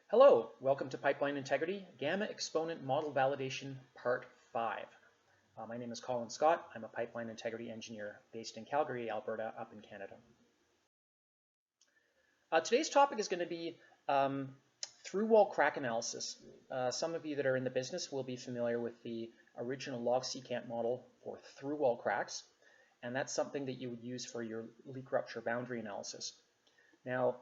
Hello, welcome to Pipeline Integrity, Gamma Exponent Model Validation Part 5. My name is Colin Scott. I'm a pipeline integrity engineer based in Calgary, Alberta, up in Canada. Today's topic is going to be through-wall crack analysis. Some of you that are in the business will be familiar with the original log secant model for through-wall cracks, and that's something that you would use for your leak rupture boundary analysis. Now,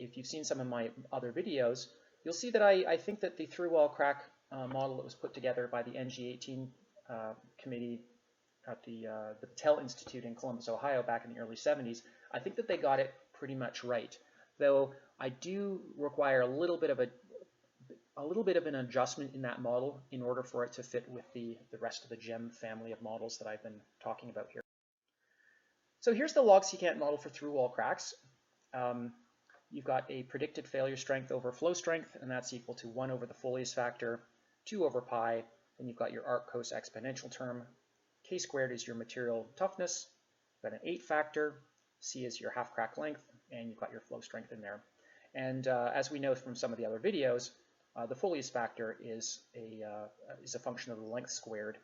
if you've seen some of my other videos, you'll see that I think that the through-wall crack model that was put together by the NG18 committee at the Battelle Institute in Columbus, Ohio back in the early 70s, I think that they got it pretty much right. Though I do require a little bit of an adjustment in that model in order for it to fit with the rest of the GEM family of models that I've been talking about here. So here's the log secant model for through-wall cracks. You've got a predicted failure strength over flow strength, and that's equal to 1 over the Folius factor, 2 over pi. Then you've got your arc-cos exponential term. K squared is your material toughness. You've got an 8 factor. C is your half crack length, and you've got your flow strength in there. And as we know from some of the other videos, the Folius factor is a function of the length squared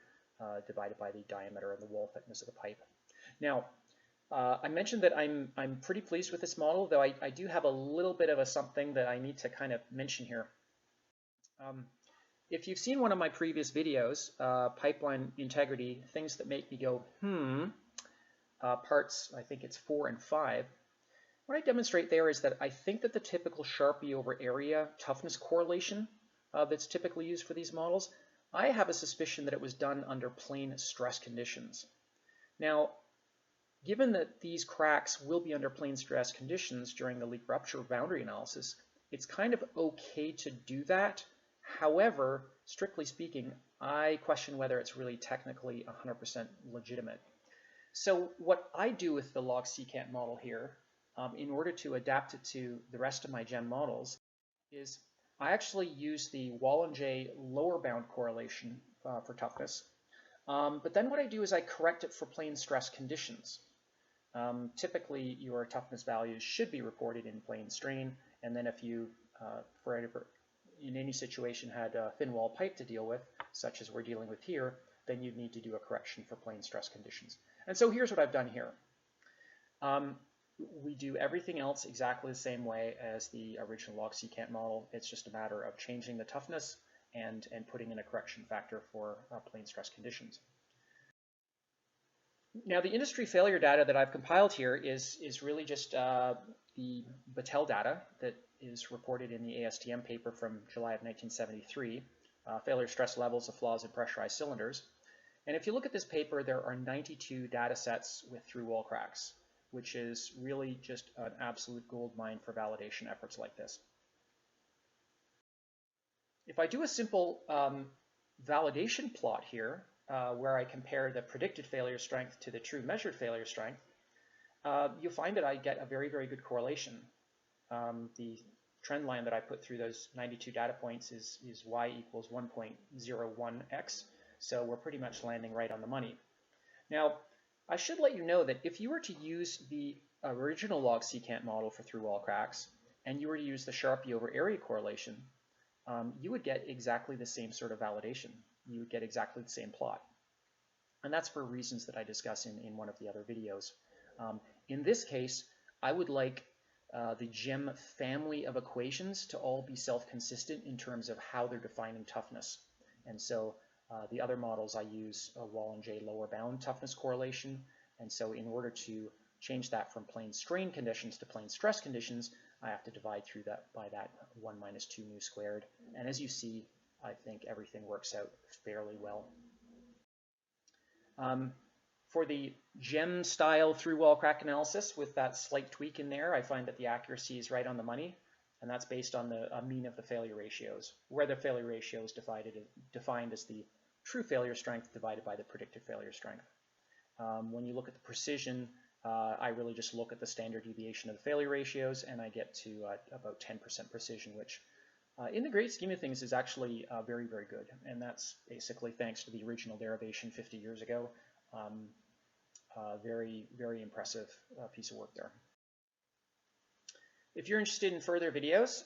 divided by the diameter and the wall thickness of the pipe. Now, I mentioned that I'm pretty pleased with this model, though I do have a little bit of something that I need to kind of mention here. If you've seen one of my previous videos, pipeline integrity, things that make me go, parts, I think it's 4 and 5, what I demonstrate there is that I think that the typical Sharpie over area toughness correlation that's typically used for these models, I have a suspicion that it was done under plane stress conditions. Now, given that these cracks will be under plane stress conditions during the leak rupture boundary analysis, it's kind of okay to do that. However, strictly speaking, I question whether it's really technically 100% legitimate. So what I do with the log secant model here, in order to adapt it to the rest of my GEM models, is I actually use the Wall&J lower bound correlation for toughness. But then what I do is I correct it for plane stress conditions. Typically, your toughness values should be reported in plane strain, and then if you, in any situation, had a thin wall pipe to deal with, such as we're dealing with here, then you'd need to do a correction for plane stress conditions. And so here's what I've done here. We do everything else exactly the same way as the original log secant model. It's just a matter of changing the toughness and putting in a correction factor for plane stress conditions. Now, the industry failure data that I've compiled here is really just the Battelle data that is reported in the ASTM paper from July of 1973, failure stress levels of flaws in pressurized cylinders. And if you look at this paper, there are 92 data sets with through-wall cracks, which is really just an absolute gold mine for validation efforts like this. If I do a simple validation plot here, where I compare the predicted failure strength to the true measured failure strength, you'll find that I get a very, very good correlation. The trend line that I put through those 92 data points is y equals 1.01x, so we're pretty much landing right on the money. Now, I should let you know that if you were to use the original log secant model for through-wall cracks, and you were to use the Sharpie over area correlation, you would get exactly the same sort of validation. You would get exactly the same plot. And that's for reasons that I discuss in one of the other videos. In this case, I would like the GEM family of equations to all be self-consistent in terms of how they're defining toughness. And so the other models I use a Wall&J lower bound toughness correlation. And so in order to change that from plane strain conditions to plane stress conditions, I have to divide through that by that 1 minus 2 mu squared. And as you see, I think everything works out fairly well. For the GEM style through-wall crack analysis with that slight tweak in there, I find that the accuracy is right on the money, and that's based on the mean of the failure ratios, where the failure ratio is defined as the true failure strength divided by the predicted failure strength. When you look at the precision, I really just look at the standard deviation of the failure ratios, and I get to about 10% precision, which in the great scheme of things is actually very, very good. And that's basically thanks to the original derivation 50 years ago. Very, very impressive piece of work there. If you're interested in further videos,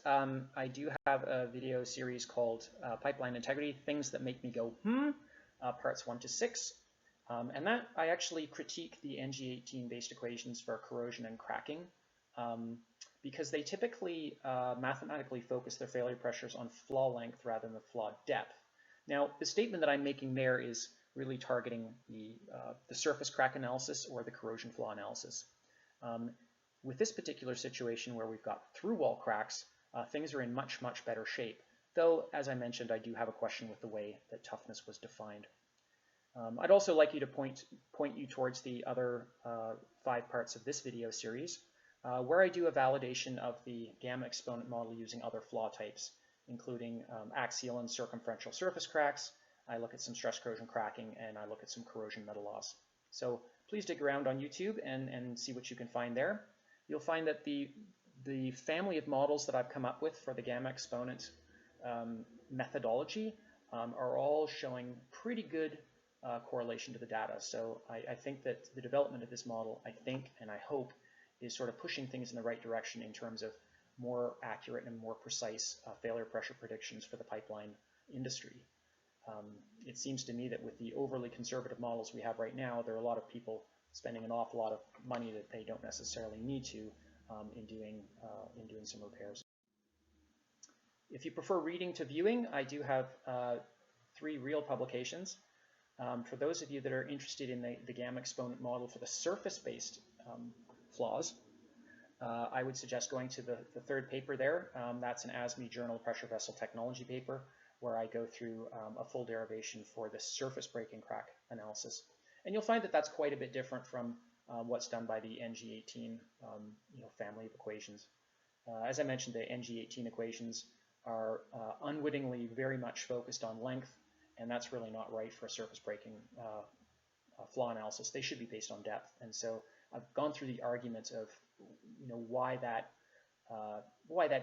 I do have a video series called Pipeline Integrity, Things That Make Me Go, parts 1 to 6. And that I actually critique the NG18 based equations for corrosion and cracking because they typically mathematically focus their failure pressures on flaw length rather than the flaw depth. Now, the statement that I'm making there is really targeting the surface crack analysis or the corrosion flaw analysis. With this particular situation where we've got through wall cracks, things are in much, much better shape. Though, as I mentioned, I do have a question with the way that toughness was defined. I'd also like you to point you towards the other 5 parts of this video series, where I do a validation of the gamma exponent model using other flaw types, including axial and circumferential surface cracks. I look at some stress corrosion cracking, and I look at some corrosion metal loss. So please dig around on YouTube and see what you can find there. You'll find that the family of models that I've come up with for the gamma exponent methodology are all showing pretty good correlation to the data. So I think that the development of this model, and I hope, is sort of pushing things in the right direction in terms of more accurate and more precise failure pressure predictions for the pipeline industry. It seems to me that with the overly conservative models we have right now, there are a lot of people spending an awful lot of money that they don't necessarily need to in doing some repairs. If you prefer reading to viewing, I do have 3 real publications. For those of you that are interested in the gamma exponent model for the surface-based flaws, I would suggest going to the 3rd paper there. That's an ASME Journal Pressure Vessel Technology paper, where I go through a full derivation for the surface breaking crack analysis. And you'll find that that's quite a bit different from what's done by the NG18 family of equations. As I mentioned, the NG18 equations are unwittingly very much focused on length, and that's really not right for a surface breaking flaw analysis. They should be based on depth. And so I've gone through the arguments of why that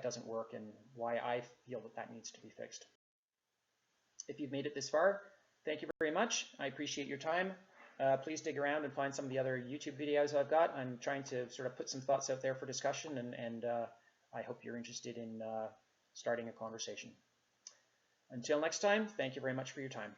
doesn't work and why I feel that needs to be fixed. If you've made it this far, thank you very much. I appreciate your time. Please dig around and find some of the other YouTube videos I've got. I'm trying to sort of put some thoughts out there for discussion, and I hope you're interested in starting a conversation. Until next time, thank you very much for your time.